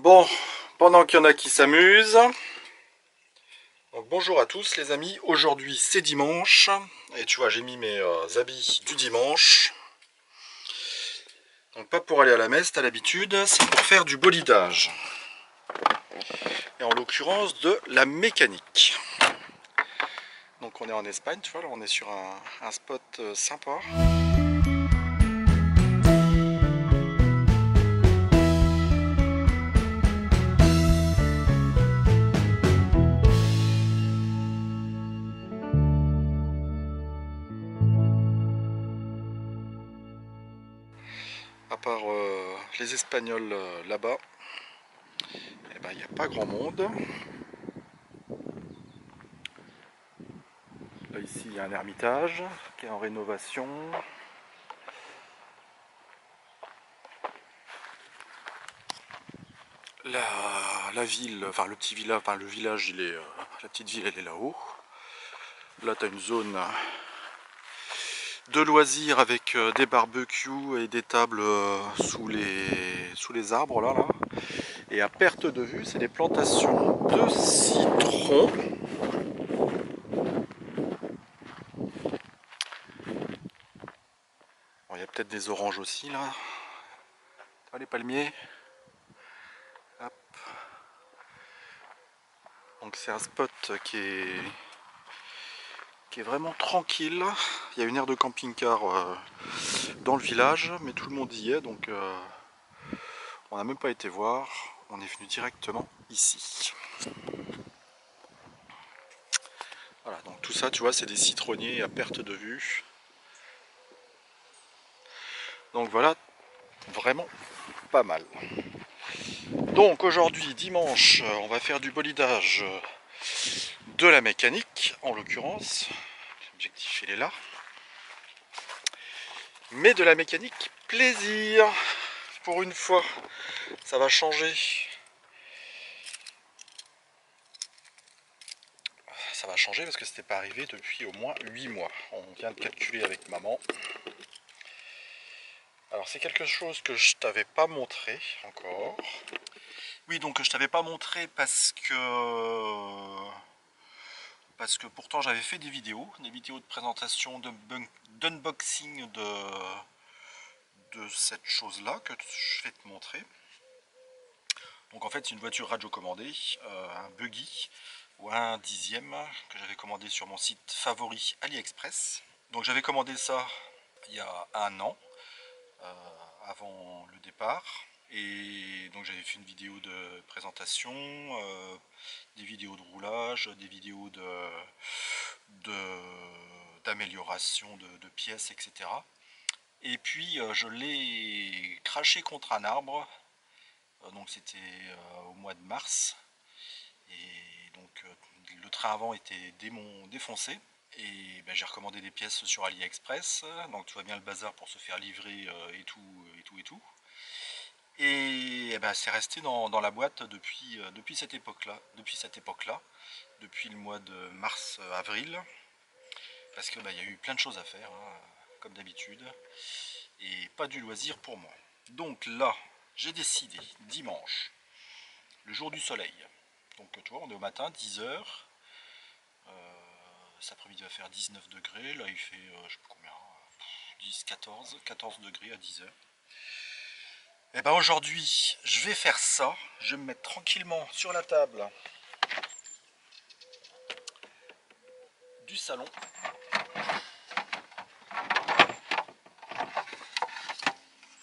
Bon, pendant qu'il y en a qui s'amusent, donc bonjour à tous les amis, aujourd'hui c'est dimanche, et tu vois j'ai mis mes habits du dimanche, donc pas pour aller à la messe à l'habitude, c'est pour faire du bolidage, et en l'occurrence de la mécanique. Donc on est en Espagne, tu vois, là on est sur un spot sympa. À part les Espagnols là-bas, eh ben, il n'y a pas grand monde. Là ici il y a un ermitage qui est en rénovation. La ville, enfin le petit village, enfin le village, il est, la petite ville elle est là-haut. Là tu as une zone de loisirs avec des barbecues et des tables sous les arbres là. Et à perte de vue, c'est des plantations de citron. Bon, il y a peut-être des oranges aussi là. Ah, les palmiers. Hop. Donc c'est un spot qui est vraiment tranquille. Il y a une aire de camping-car dans le village, mais tout le monde y est, donc on n'a même pas été voir. On est venu directement ici. Voilà, donc tout ça, tu vois, c'est des citronniers à perte de vue. Donc voilà, vraiment pas mal. Donc aujourd'hui, dimanche, on va faire du bolidage de la mécanique, en l'occurrence. L'objectif, il est là. Mais de la mécanique plaisir. Pour une fois, ça va changer. Ça va changer parce que c'était pas arrivé depuis au moins 8 mois. On vient de calculer avec maman. Alors c'est quelque chose que je t'avais pas montré encore. Oui, donc je t'avais pas montré parce que pourtant j'avais fait des vidéos de présentation, d'unboxing de cette chose-là que je vais te montrer. Donc en fait c'est une voiture radiocommandée, un buggy ou un dixième que j'avais commandé sur mon site favori AliExpress. Donc j'avais commandé ça il y a un an, avant le départ. Et donc j'avais fait une vidéo de présentation, des vidéos de roulage, des vidéos d'amélioration de pièces, etc. Et puis je l'ai craché contre un arbre, donc c'était au mois de mars. Et donc le train avant était défoncé. Et ben, j'ai recommandé des pièces sur AliExpress, donc tu vois bien le bazar pour se faire livrer et tout, et tout, et tout. Et, ben, c'est resté dans la boîte depuis cette époque-là, depuis le mois de mars-avril, parce que ben, y a eu plein de choses à faire, hein, comme d'habitude, et pas du loisir pour moi. Donc là, j'ai décidé, dimanche, le jour du soleil, donc tu vois, on est au matin, 10 h. Cet après-midi va faire 19 degrés, là il fait, je sais pas combien, 10, 14 degrés à 10 h. Et ben aujourd'hui, je vais faire ça. Je vais me mettre tranquillement sur la table du salon.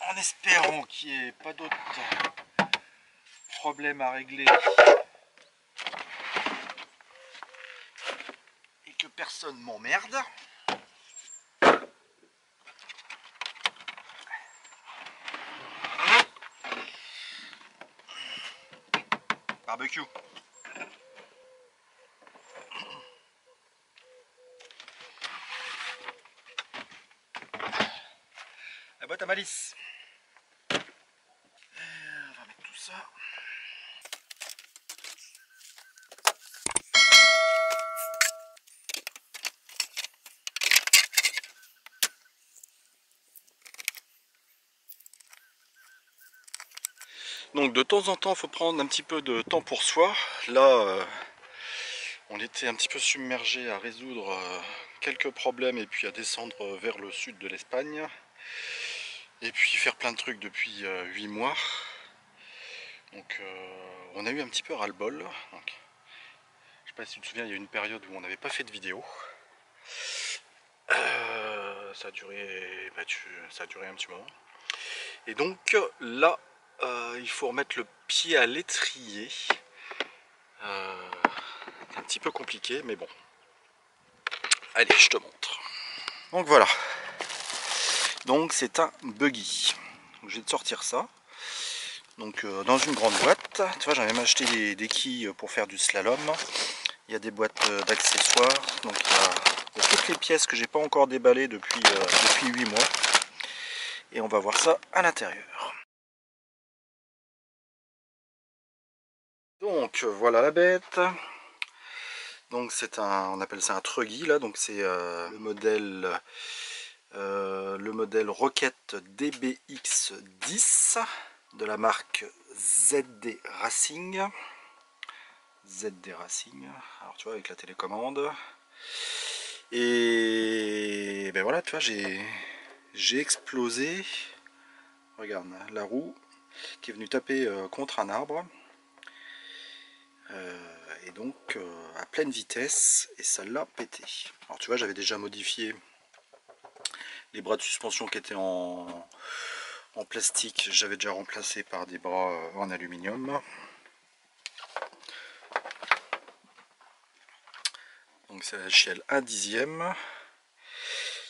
En espérant qu'il n'y ait pas d'autres problèmes à régler. Et que personne m'emmerde. Barbecue. La boîte à malice. On va mettre tout ça. Donc de temps en temps, il faut prendre un petit peu de temps pour soi. Là, on était un petit peu submergé à résoudre quelques problèmes et puis à descendre vers le sud de l'Espagne. Et puis faire plein de trucs depuis 8 mois. Donc on a eu un petit peu ras-le-bol. Donc, je sais pas si tu te souviens, il y a eu une période où on n'avait pas fait de vidéo. Ça a duré, ça a duré un petit moment. Et donc là, il faut remettre le pied à l'étrier. C'est un petit peu compliqué, mais bon. Allez, je te montre. Donc voilà. Donc c'est un buggy. Donc, je vais te sortir ça. Donc dans une grande boîte. Tu vois, j'avais même acheté des quilles pour faire du slalom. Il y a des boîtes d'accessoires. Donc il y a toutes les pièces que j'ai pas encore déballées depuis 8 mois. Et on va voir ça à l'intérieur. Donc voilà la bête. Donc c'est un, on appelle ça un truggy là. Donc c'est le modèle Rocket DBX10 de la marque ZD Racing. ZD Racing. Alors tu vois avec la télécommande. Et ben voilà, tu vois, j'ai explosé. Regarde, la roue qui est venue taper contre un arbre. Et donc à pleine vitesse, et ça l'a pété. Alors tu vois, j'avais déjà modifié les bras de suspension qui étaient en plastique, j'avais déjà remplacé par des bras en aluminium. Donc c'est à l'échelle 1/10.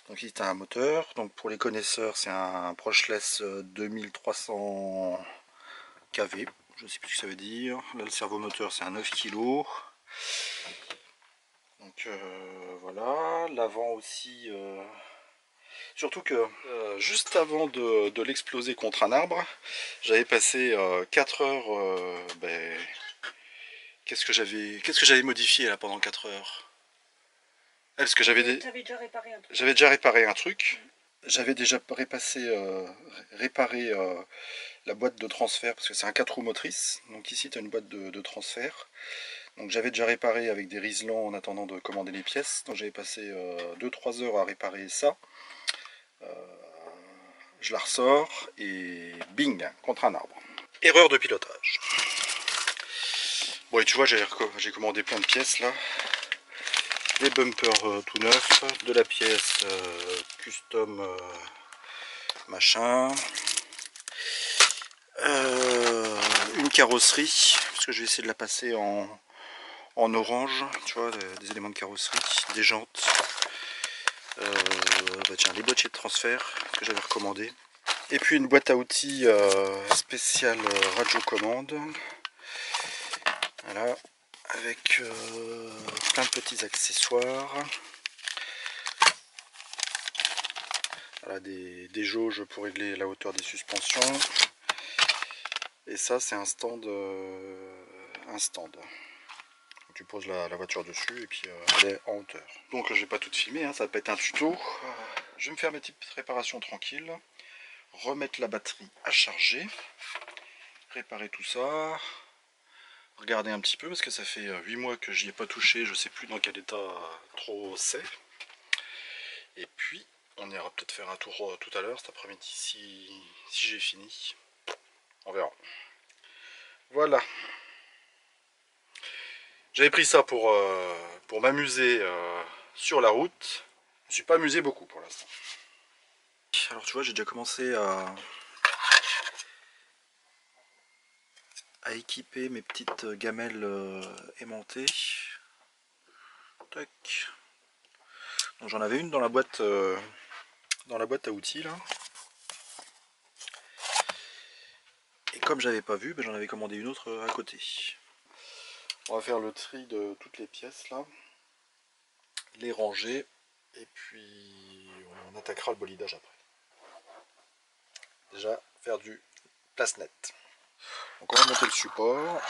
Donc il est un moteur. Donc pour les connaisseurs, c'est un Brushless 2300 kV. Je ne sais plus ce que ça veut dire. Là le servomoteur c'est un 9 kg. Donc voilà. L'avant aussi. Surtout que juste avant de l'exploser contre un arbre, j'avais passé 4 heures. Qu'est-ce que j'avais modifié là pendant 4 heures? Parce que j'avais déjà réparé un truc. J'avais déjà réparé la boîte de transfert parce que c'est un 4 roues motrices. Donc ici tu as une boîte de transfert. Donc j'avais déjà réparé avec des riselants en attendant de commander les pièces. Donc j'avais passé 2-3 heures à réparer ça. Je la ressors et bing, contre un arbre. Erreur de pilotage. Bon et tu vois j'ai commandé plein de pièces là. Des bumpers tout neufs, de la pièce custom machin, une carrosserie, parce que je vais essayer de la passer en orange, tu vois, des éléments de carrosserie, des jantes, tiens, les boîtiers de transfert que j'avais recommandé, et puis une boîte à outils spéciale radiocommande, voilà, avec plein de petits accessoires. Voilà, des jauges pour régler la hauteur des suspensions. Et ça c'est un stand. Tu poses la voiture dessus et puis elle est en hauteur. Donc je vais pas tout filmer, hein, ça va pas être un tuto. Je vais me faire mes petites réparations tranquilles. Remettre la batterie à charger. Réparer tout ça. Regarder un petit peu parce que ça fait 8 mois que j'y ai pas touché. Je sais plus dans quel état trop c'est. Et puis on ira peut-être faire un tour tout à l'heure cet après-midi si j'ai fini. On verra. Voilà. J'avais pris ça pour m'amuser sur la route. Je ne me suis pas amusé beaucoup pour l'instant. Alors tu vois, j'ai déjà commencé à équiper mes petites gamelles aimantées. Tac. Donc j'en avais une dans la boîte à outils là. Et comme j'avais pas vu, j'en avais commandé une autre à côté. On va faire le tri de toutes les pièces là, les ranger et puis on attaquera le bolidage après. Déjà faire du place nette. Donc on va monter le support.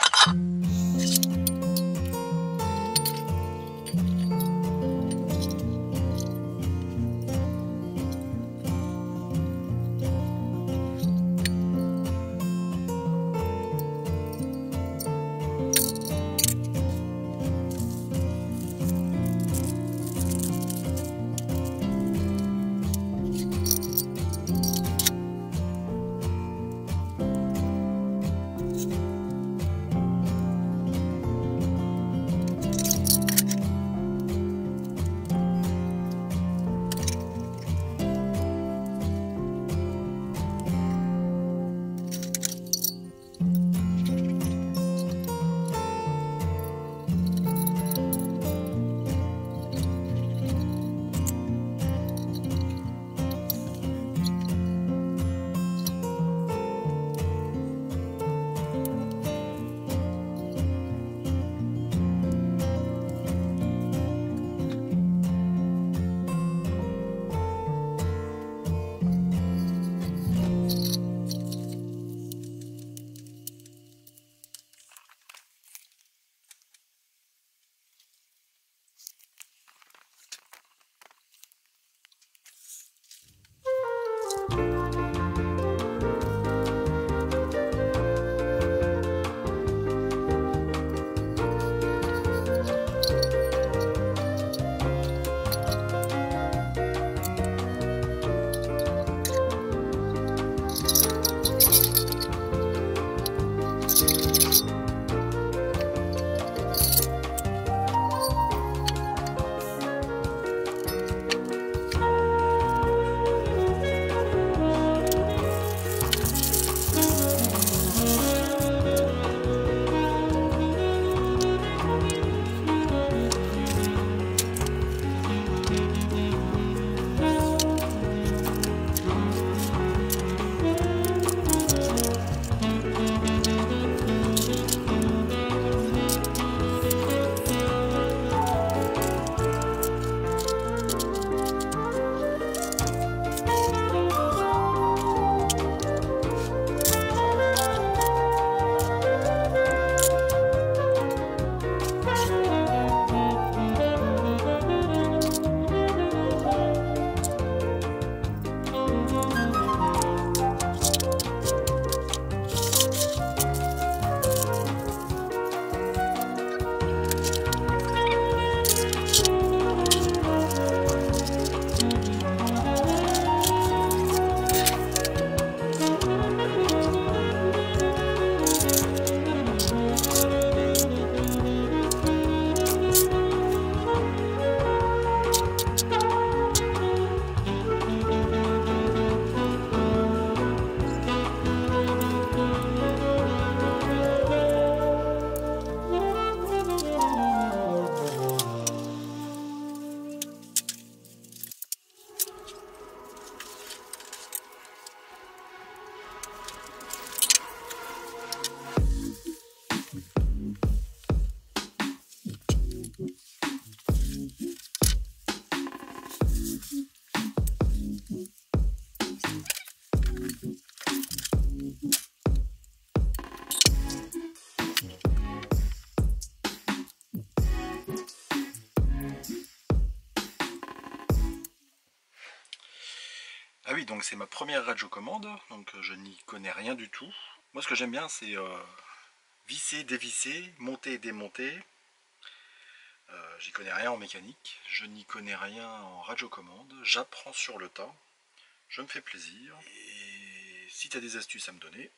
donc c'est ma première radiocommande, donc je n'y connais rien du tout. Moi ce que j'aime bien c'est visser, dévisser, monter et démonter. J'y connais rien en mécanique, je n'y connais rien en radiocommande, j'apprends sur le tas, je me fais plaisir. Et si tu as des astuces à me donner,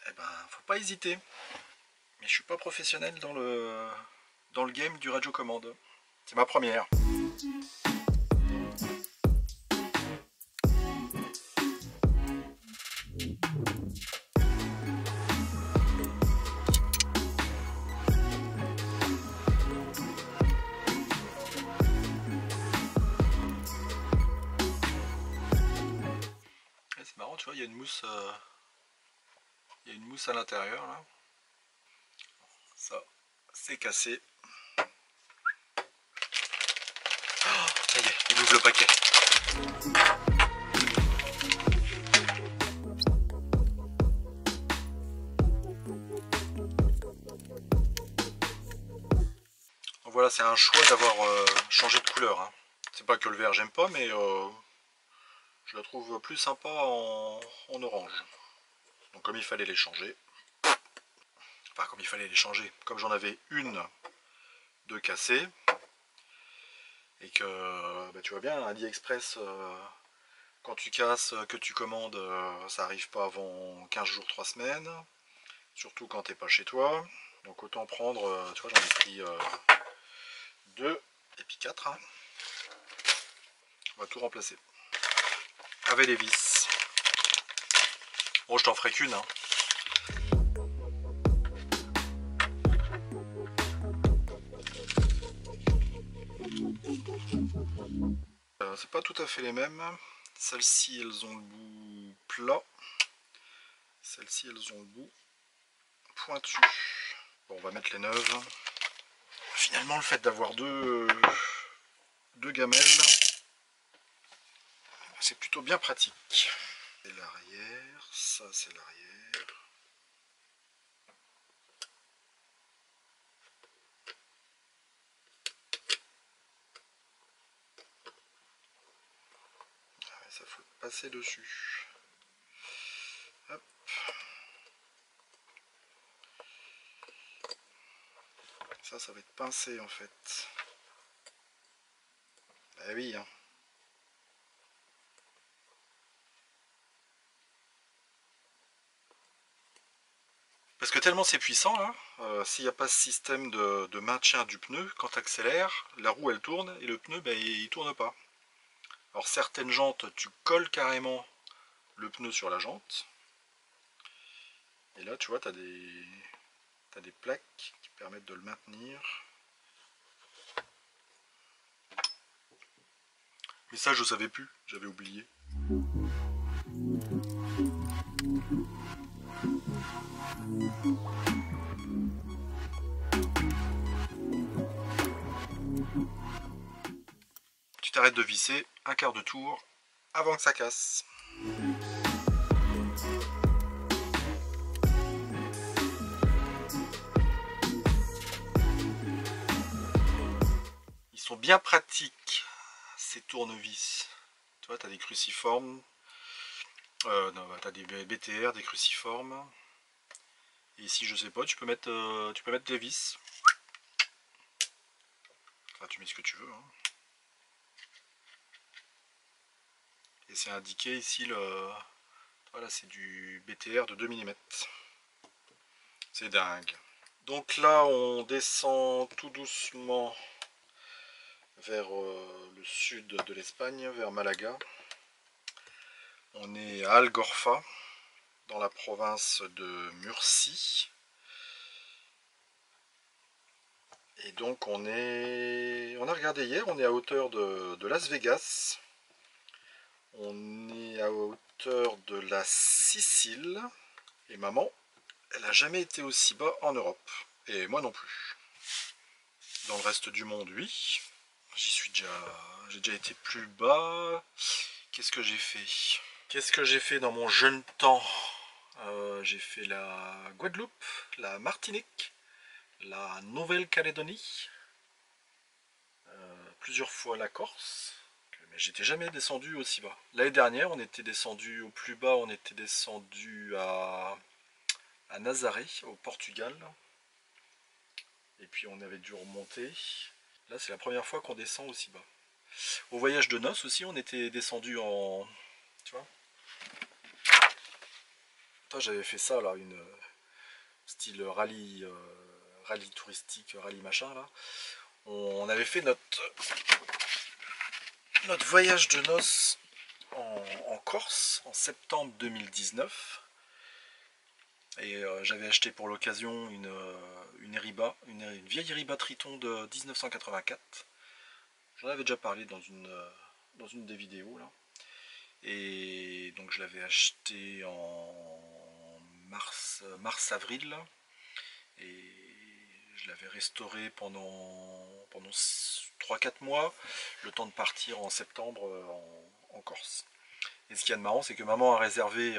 eh ben faut pas hésiter. Mais je suis pas professionnel dans le game du radiocommande. C'est ma première. C'est marrant, tu vois, il y a une mousse, à l'intérieur là. Ça, c'est cassé. Oh, ça y est, il ouvre le paquet. Donc voilà, c'est un choix d'avoir changé de couleur. Hein. C'est pas que le vert j'aime pas, mais je la trouve plus sympa en orange. Donc comme il fallait les changer, enfin comme il fallait les changer, comme j'en avais une de cassée, et que bah, tu vois bien, AliExpress, quand tu casses, que tu commandes, ça arrive pas avant 15 jours, 3 semaines, surtout quand t'es pas chez toi. Donc autant prendre, tu vois, j'en ai pris 2 et puis 4. Hein. On va tout remplacer. Avec les vis. Bon, je t'en ferai qu'une. Hein. C'est pas tout à fait les mêmes. Celles-ci, elles ont le bout plat. Celles-ci, elles ont le bout pointu. Bon, on va mettre les neuves. Finalement, le fait d'avoir deux gamelles, c'est plutôt bien pratique. C'est l'arrière, ça c'est l'arrière. Ça faut passer dessus. Hop. Ça va être pincé en fait. Bah oui. Hein. Parce que tellement c'est puissant là, s'il n'y a pas ce système de maintien du pneu, quand tu accélères, la roue elle tourne et le pneu il tourne pas. Alors certaines jantes, tu colles carrément le pneu sur la jante. Et là tu vois, tu as des plaques qui permettent de le maintenir. Mais ça je savais plus, j'avais oublié. Tu t'arrêtes de visser un quart de tour avant que ça casse. Ils sont bien pratiques ces tournevis. Tu vois, tu as des cruciformes, tu as des BTR, des cruciformes. Et ici, je sais pas, tu peux mettre des vis. Enfin, tu mets ce que tu veux. Hein. Et c'est indiqué ici, voilà, c'est du BTR de 2 mm. C'est dingue. Donc là, on descend tout doucement vers le sud de l'Espagne, vers Malaga. On est à Algorfa, dans la province de Murcie. Et donc on a regardé hier, on est à hauteur de Las Vegas. On est à hauteur de la Sicile. Et maman, elle n'a jamais été aussi bas en Europe. Et moi non plus. Dans le reste du monde, oui. J'ai déjà été plus bas. Qu'est-ce que j'ai fait? Qu'est-ce que j'ai fait dans mon jeune temps? J'ai fait la Guadeloupe, la Martinique, la Nouvelle-Calédonie, plusieurs fois la Corse, que Mais j'étais jamais descendu aussi bas. L'année dernière, on était descendu au plus bas, on était descendu à Nazaré, au Portugal. Et puis on avait dû remonter. Là, c'est la première fois qu'on descend aussi bas. Au voyage de noces aussi, on était descendu en... Tu vois? J'avais fait ça là, une style rallye, rallye touristique, rallye machin là. On avait fait notre voyage de noces en Corse en septembre 2019. Et j'avais acheté pour l'occasion une Eriba, une vieille Eriba Triton de 1984. J'en avais déjà parlé dans une des vidéos là. Et donc je l'avais acheté en mars-avril. Et je l'avais restauré pendant 3-4 mois, le temps de partir en septembre en Corse. Et ce qu'il y a de marrant, c'est que maman a réservé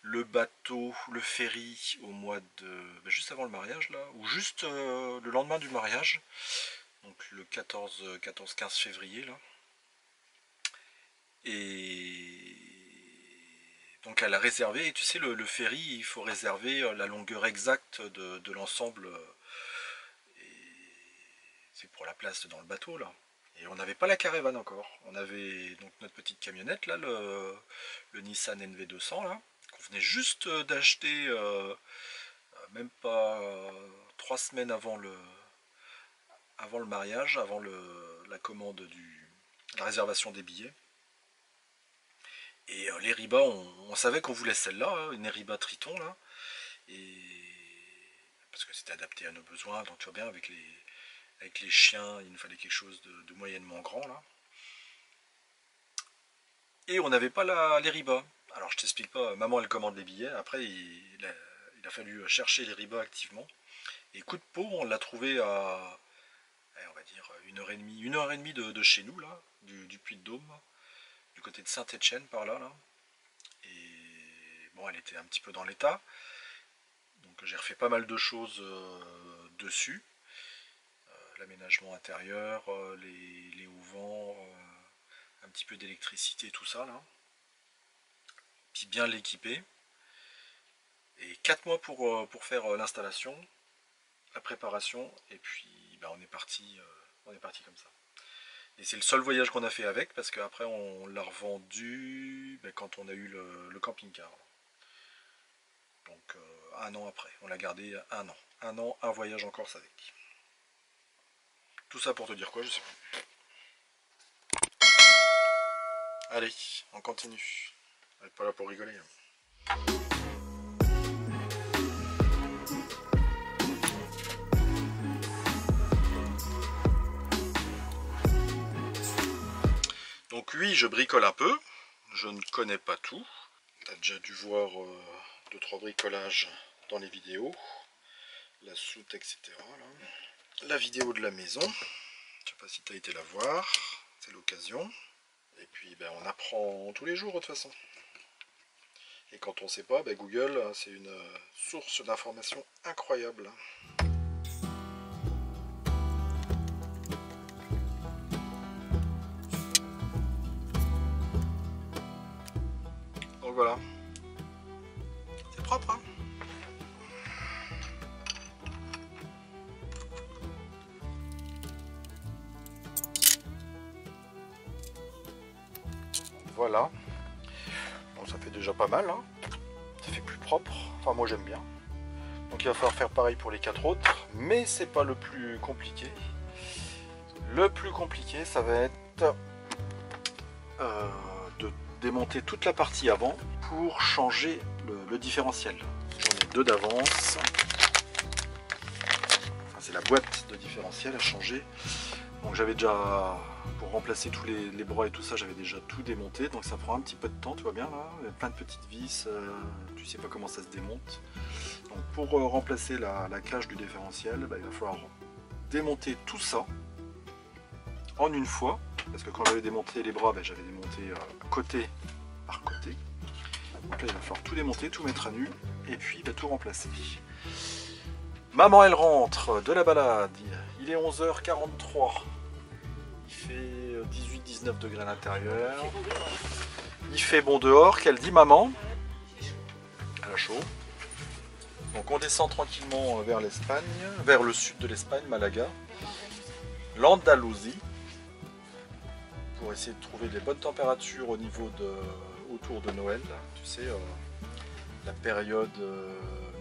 le bateau, le ferry au mois de... juste avant le mariage, là, ou juste le lendemain du mariage, donc le 14-15 février, là. Et donc elle a réservé, et tu sais, le ferry, il faut réserver la longueur exacte de l'ensemble. C'est pour la place dans le bateau, là. Et on n'avait pas la caravane encore. On avait donc notre petite camionnette, là, le Nissan NV200, là, qu'on venait juste d'acheter, même pas 3 semaines avant le mariage, avant la commande la réservation des billets. Et les Riba, on savait qu'on voulait celle-là, hein, une Eriba Triton, là. Et parce que c'était adapté à nos besoins, donc tu vois bien, avec les chiens, il nous fallait quelque chose de moyennement grand, là. Et on n'avait pas les Riba. Alors je t'explique pas, maman elle commande les billets, après il a fallu chercher les Riba activement. Et coup de peau, on l'a trouvé à, on va dire, 1h30 de chez nous, là, du Puy-de-Dôme, du côté de Saint-Étienne, par là, là. Et bon, elle était un petit peu dans l'état. Donc j'ai refait pas mal de choses dessus. L'aménagement intérieur, les auvents, un petit peu d'électricité, tout ça, là. Puis bien l'équiper. Et 4 mois pour faire l'installation, la préparation, et puis on est parti comme ça. Et c'est le seul voyage qu'on a fait avec, parce qu'après on l'a revendu quand on a eu le camping-car. Donc 1 an après, on l'a gardé 1 an. 1 an, un voyage en Corse avec. Tout ça pour te dire quoi, je sais pas. Allez, on continue. On n'est pas là pour rigoler. Donc oui, je bricole un peu. Je ne connais pas tout. Tu as déjà dû voir 2-3 bricolages dans les vidéos. La soute, etc. Là. La vidéo de la maison. Je sais pas si tu as été la voir. C'est l'occasion. Et puis on apprend tous les jours de toute façon. Et quand on ne sait pas, Google, c'est une source d'informations incroyable. Donc voilà. C'est propre, hein? Voilà. Bon, ça fait déjà pas mal, hein. Ça fait plus propre. Enfin, moi j'aime bien. Donc il va falloir faire pareil pour les 4 autres. Mais c'est pas le plus compliqué. Le plus compliqué, ça va être de démonter toute la partie avant pour changer le différentiel. J'en ai 2 d'avance. Enfin, c'est la boîte de différentiel à changer. Donc j'avais déjà, pour remplacer tous les bras et tout ça, j'avais déjà tout démonté. Donc ça prend un petit peu de temps, tu vois bien là. Il y a plein de petites vis, tu sais pas comment ça se démonte. Donc pour remplacer la cage du différentiel, il va falloir démonter tout ça en une fois. Parce que quand j'avais démonté les bras, j'avais démonté côté par côté. Donc là il va falloir tout démonter, tout mettre à nu et puis tout remplacer. Maman elle rentre de la balade, il est 11h43. Il fait 18 19 degrés à l'intérieur. Il fait bon dehors, qu'elle dit maman? Elle a chaud. Donc on descend tranquillement vers l'Espagne, vers le sud de l'Espagne, Malaga, l'Andalousie, pour essayer de trouver des bonnes températures au niveau autour de Noël. Tu sais, la période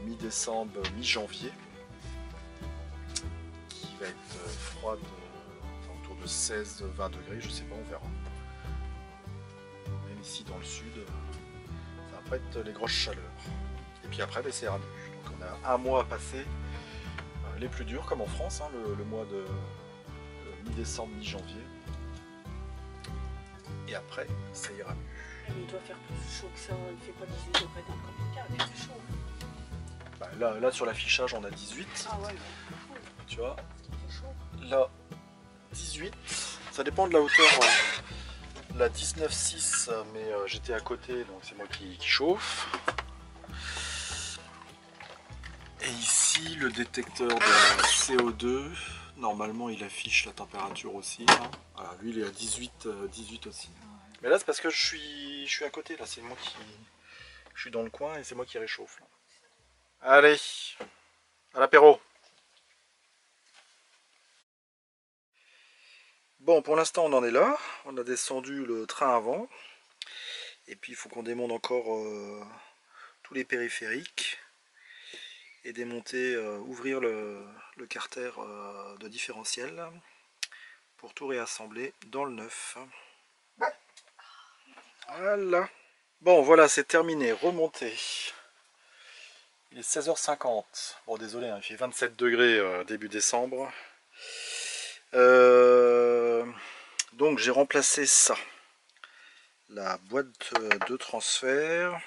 mi-décembre, mi-janvier, qui va être froide, autour de 16-20 degrés, je sais pas, on verra. Même ici dans le sud, ça va pas être les grosses chaleurs. Et puis après, c'est ramené. Donc on a un mois à passer, les plus durs, comme en France, hein, le mois de mi-décembre, mi-janvier. Et après, ça ira mieux. Mais il doit faire plus chaud que ça, il fait pas 18 degrés dans le camping-car, il fait chaud. Bah, là sur l'affichage on a 18. Ah ouais, tu vois. il fait chaud. Là 18. Ça dépend de la hauteur. La 19,6 mais j'étais à côté donc c'est moi qui chauffe. Et ici le détecteur de CO2, normalement il affiche la température aussi. Hein. Voilà, lui il est à 18 aussi. Mais là c'est parce que je suis à côté, là c'est moi qui... Je suis dans le coin et c'est moi qui réchauffe. Là. Allez, à l'apéro. Bon, pour l'instant on en est là, on a descendu le train avant. Et puis il faut qu'on démonte encore tous les périphériques. Et démonter, ouvrir le carter de différentiel pour tout réassembler dans le neuf. Voilà. Bon voilà, c'est terminé, remonté. Il est 16h50. Bon désolé, hein, il fait 27 degrés début décembre. Donc j'ai remplacé ça. La boîte de transfert.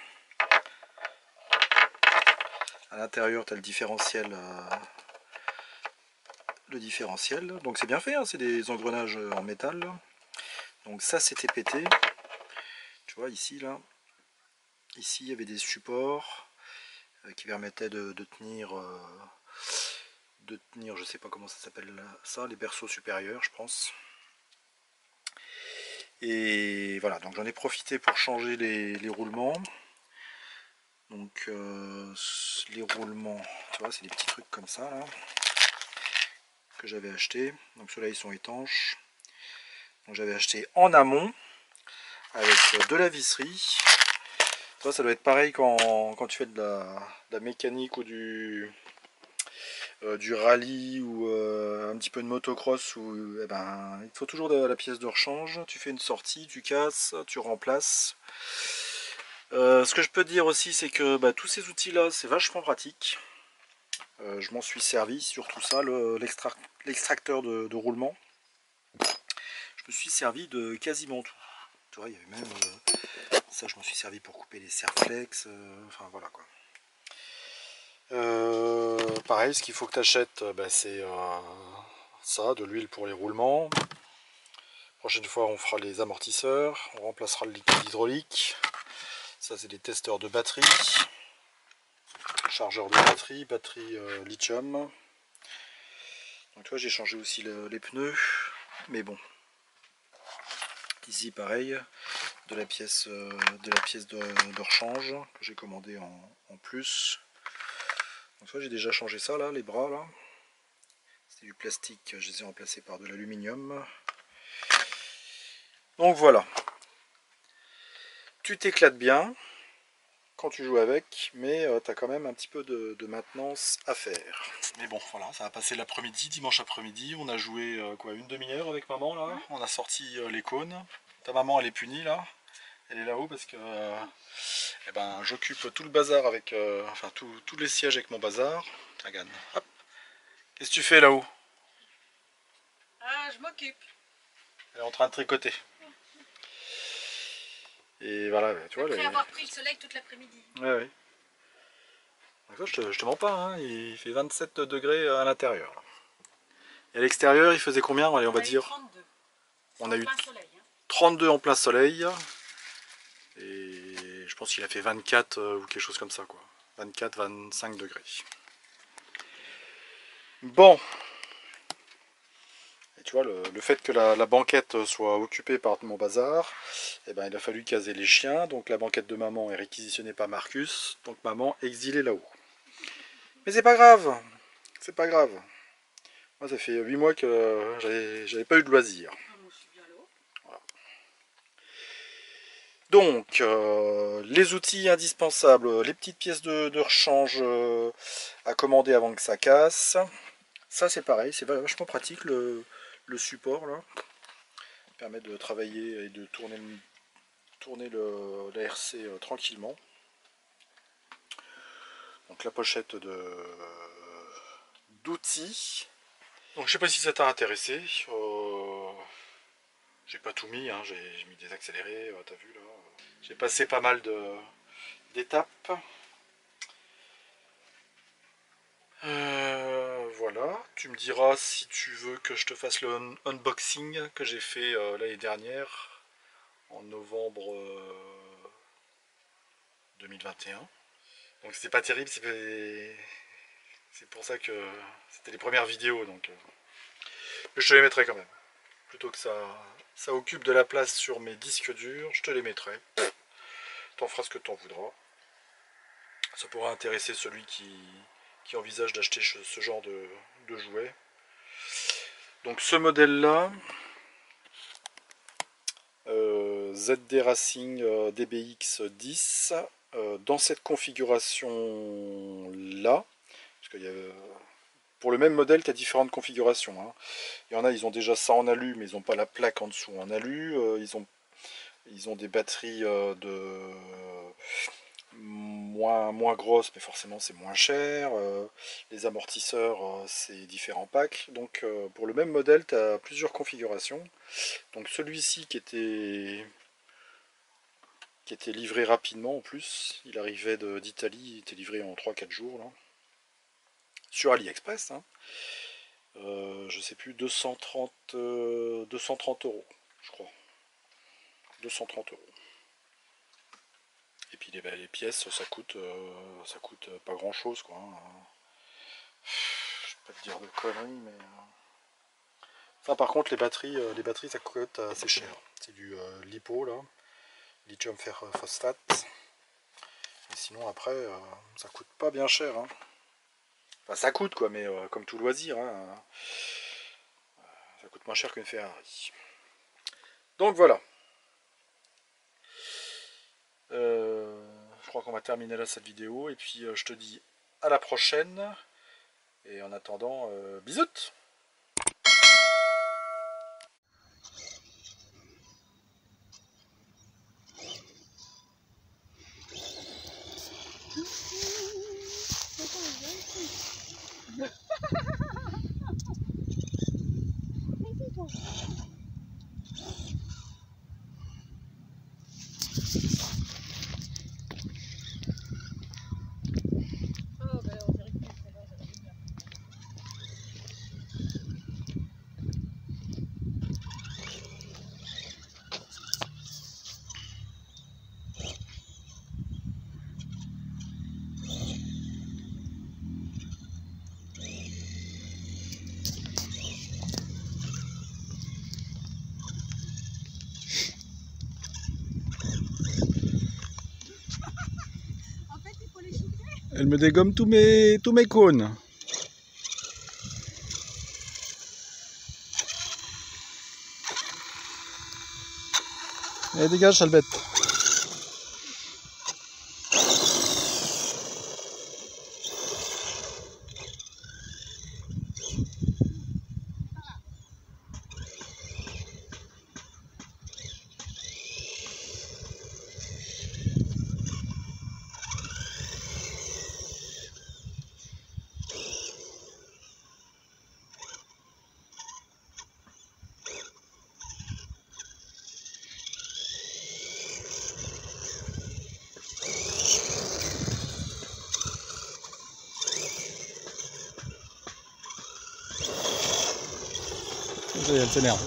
À l'intérieur, tu as le différentiel. Donc c'est bien fait, hein, c'est des engrenages en métal. Donc ça c'était pété. Tu vois ici là. Ici il y avait des supports qui permettaient de tenir, je sais pas comment ça s'appelle ça, les berceaux supérieurs je pense. Et voilà, donc j'en ai profité pour changer les roulements. Donc les roulements, tu vois, c'est des petits trucs comme ça là, que j'avais acheté. Donc ceux-là ils sont étanches. Donc j'avais acheté en amont avec de la visserie. Ça doit être pareil quand tu fais de la mécanique ou du rallye ou un petit peu de motocross, où eh ben, il faut toujours la pièce de rechange. Tu fais une sortie, tu casses, tu remplaces. Ce que je peux te dire aussi, c'est que tous ces outils là c'est vachement pratique. Je m'en suis servi, surtout ça, l'extracteur de roulement. Je me suis servi de quasiment tout. Tu vois, il y avait même ça, je m'en suis servi pour couper les serflex, enfin voilà quoi. Pareil, ce qu'il faut que tu achètes, c'est ça, de l'huile pour les roulements. Prochaine fois, on fera les amortisseurs, on remplacera le liquide hydraulique. Ça, c'est des testeurs de batterie, chargeur de batterie lithium. Donc, tu vois, j'ai changé aussi les pneus, mais bon. Ici, pareil, de la pièce de rechange que j'ai commandé en plus. Donc, j'ai déjà changé ça là, les bras là. C'était du plastique, je les ai remplacés par de l'aluminium. Donc voilà. Tu t'éclates bien quand tu joues avec, mais tu as quand même un petit peu de maintenance à faire. Mais bon, voilà, ça a passé l'après-midi, dimanche après-midi. On a joué quoi, une demi-heure avec maman là. On a sorti les cônes. Ta maman elle est punie là. Elle est là-haut parce que eh ben, j'occupe tout le bazar avec, enfin tous les sièges avec mon bazar. Regarde, hop. Qu'est-ce que tu fais là-haut? Ah, je m'occupe. Elle est en train de tricoter. Et voilà, tu vois. Après avoir pris le soleil toute l'après-midi. Ouais. Donc ça, je te mens pas, hein, il fait 27 degrés à l'intérieur. Et à l'extérieur, il faisait combien? Allez, on va dire 32. On a eu Soleil, hein. 32 en plein soleil. Et je pense qu'il a fait 24 ou quelque chose comme ça, quoi. 24-25 degrés. Bon. tu vois, le fait que la banquette soit occupée par mon bazar, eh ben, il a fallu caser les chiens. Donc la banquette de maman est réquisitionnée par Marcus. Donc maman exilée là-haut. Mais c'est pas grave. C'est pas grave. Moi, ça fait 8 mois que j'avais pas eu de loisirs. Ah, moi, je suis bien là-haut. Voilà. Donc, les outils indispensables, les petites pièces de rechange à commander avant que ça casse. Ça, c'est pareil, c'est vachement pratique le support là. Permet de travailler et de tourner la RC tranquillement. Donc la pochette d'outils. Donc je sais pas si ça t'a intéressé. J'ai pas tout mis, hein. J'ai mis des accélérés, t'as vu là. J'ai passé pas mal d'étapes. Voilà, tu me diras si tu veux que je te fasse le unboxing que j'ai fait l'année dernière, en novembre 2021. Donc c'était pas terrible, c'est pour ça que c'était les premières vidéos, donc mais je te les mettrai quand même. Plutôt que ça occupe de la place sur mes disques durs, je te les mettrai. T'en feras ce que t'en voudras. Ça pourra intéresser celui qui envisage d'acheter ce genre de jouet. Donc ce modèle là, ZD Racing DBX 10, dans cette configuration là, parce qu'il y a, pour le même modèle tu as différentes configurations, hein. Il y en a, ils ont déjà ça en alu, mais ils n'ont pas la plaque en dessous en alu, ils ont des batteries moins grosses, mais forcément c'est moins cher. Les amortisseurs, c'est différents packs. Donc pour le même modèle, tu as plusieurs configurations. Donc celui-ci qui était livré rapidement en plus, il arrivait d'Italie, il était livré en 3-4 jours là, sur AliExpress, hein. Je sais plus, 230 euros, je crois. 230 euros. Et puis les pièces, ça coûte pas grand chose, quoi, hein. Je vais pas te dire de conneries, mais. Enfin, par contre, les batteries ça coûte assez cher. C'est du LiPo là, lithium phosphate. Et sinon, après, ça coûte pas bien cher, hein. Enfin, ça coûte quoi, mais comme tout loisir, hein, ça coûte moins cher qu'une Ferrari. Donc voilà. Je crois qu'on va terminer là cette vidéo. Et puis je te dis à la prochaine. Et en attendant, bisous. Elle me dégomme tous mes cônes. Allez, dégage, sale bête. Elle s'énerve.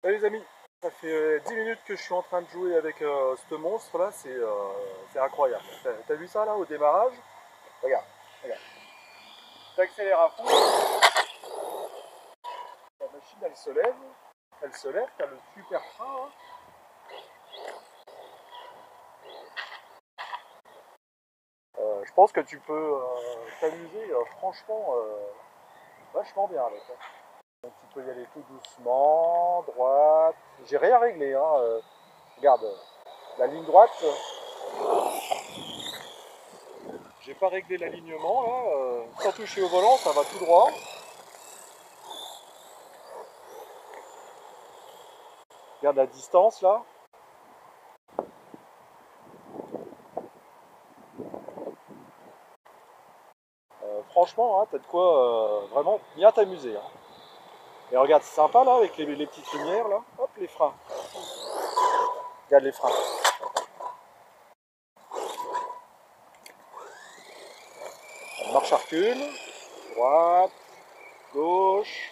Salut les amis, ça fait 10 minutes que je suis en train de jouer avec ce monstre là, c'est incroyable. T'as vu ça là au démarrage? Regarde, regarde. T'accélères à fond, la machine elle se lève, t'as le super frein hein. Je pense que tu peux t'amuser franchement vachement bien avec. Hein. Donc tu peux y aller tout doucement, droite. J'ai rien réglé hein. Regarde, la ligne droite. J'ai pas réglé l'alignement là, sans toucher au volant, ça va tout droit. Regarde la distance là. Franchement, hein, t'as de quoi vraiment bien t'amuser. Hein. Et regarde, c'est sympa là avec les petites lumières là. Hop, les freins. Regarde les freins. Marche à recul, droite, gauche,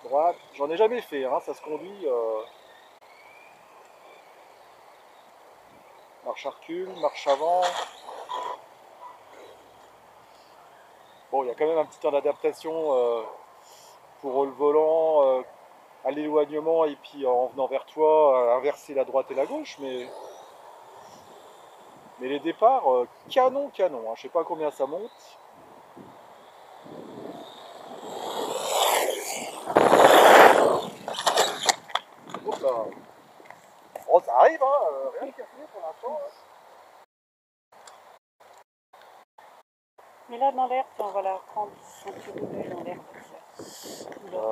droite. J'en ai jamais fait, hein, ça se conduit. Marche à recul, marche avant. Bon, il y a quand même un petit temps d'adaptation pour le volant, à l'éloignement et puis en venant vers toi, inverser la droite et la gauche, mais les départs, canon, canon. Hein. Je sais pas combien ça monte. Hop là. Oh, ça arrive, hein, rien de cassé pour l'instant. Hein. Mais là, dans l'air, on va la reprendre sans tu rouler dans l'air comme ça. Là.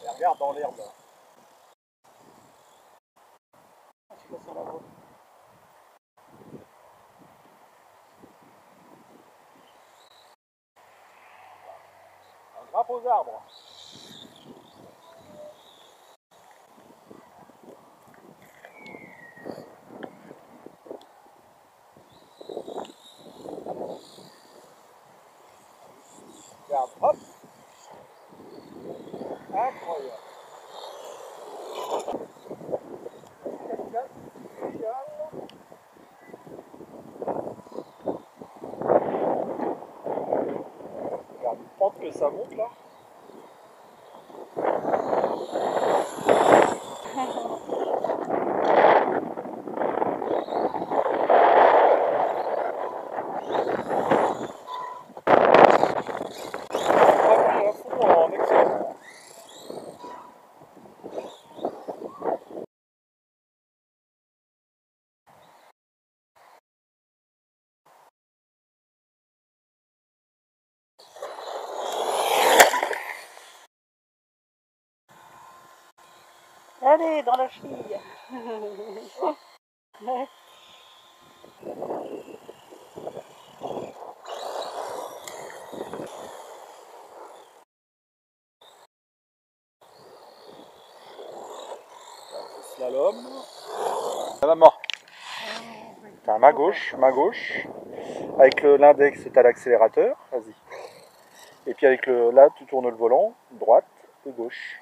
Et regarde dans l'herbe. Tu vas sur la route. On grimpe aux arbres. Regarde, hop. Incroyable. Regarde, une pente que ça monte là. À fond en excellent. Allez, dans la cheville. Ouais. Slalom. La maman. Enfin, ma gauche. Avec l'index, tu as l'accélérateur. Vas-y. Et puis avec là, tu tournes le volant, droite et gauche.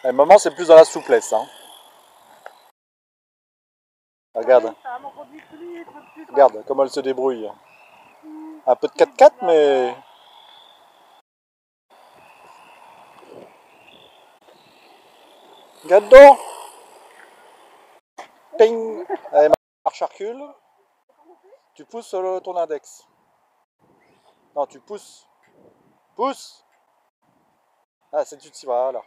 Et maman, c'est plus dans la souplesse. Hein. Regarde. Regarde comment elle se débrouille. Un peu de 4x4, mais... Regarde donc. Ping. Allez, marche à recul. Tu pousses sur ton index. Non, tu pousses. Pousse. Ah, c'est tu voilà.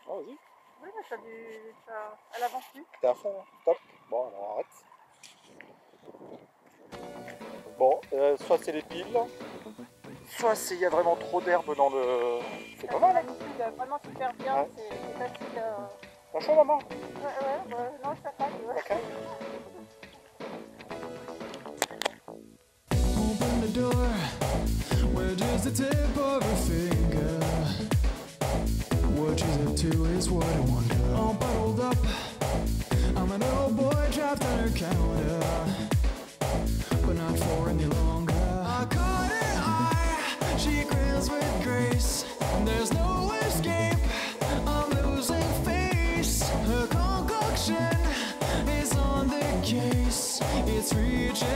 Ah, vas-y, Oui, mais elle avance plus. t'es à fond, hein. Top. Bon, alors arrête. Bon, soit c'est les piles, soit il y a vraiment trop d'herbe dans le... C'est pas mal, hein. L'habitude, vraiment super bien, Ouais. c'est facile. Lâche-moi la main. Non, je t'attaque. Ok. Open the door, where just the tip of her finger. What she's up to is what I wonder. All bottled up, I'm an old boy trapped on her counter, but not for any longer. I caught her eye, she grins with grace. There's no escape, I'm losing face. Her concoction is on the case, it's reaching